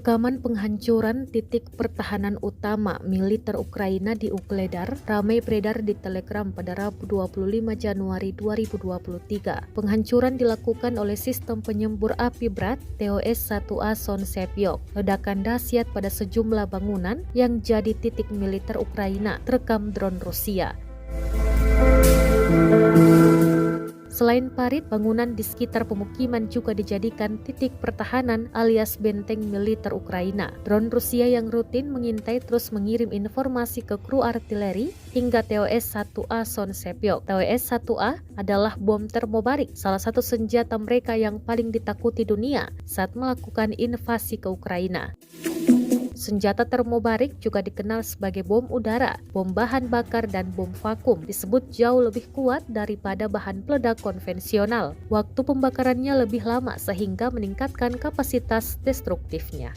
Rekaman penghancuran titik pertahanan utama militer Ukraina di Ukledar ramai beredar di Telegram pada Rabu 25 Januari 2023. Penghancuran dilakukan oleh sistem penyembur api berat TOS-1A Son Sepyok. Ledakan dahsyat pada sejumlah bangunan yang jadi titik militer Ukraina terekam drone Rusia. Selain parit, bangunan di sekitar pemukiman juga dijadikan titik pertahanan alias benteng militer Ukraina. Drone Rusia yang rutin mengintai terus mengirim informasi ke kru artileri hingga TOS-1A Son Sepyok. TOS-1A adalah bom termobarik, salah satu senjata mereka yang paling ditakuti dunia saat melakukan invasi ke Ukraina. Senjata termobarik juga dikenal sebagai bom udara, bom bahan bakar, dan bom vakum. Disebut jauh lebih kuat daripada bahan peledak konvensional. Waktu pembakarannya lebih lama sehingga meningkatkan kapasitas destruktifnya.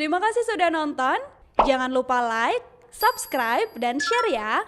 Terima kasih sudah nonton. Jangan lupa like, subscribe, dan share ya.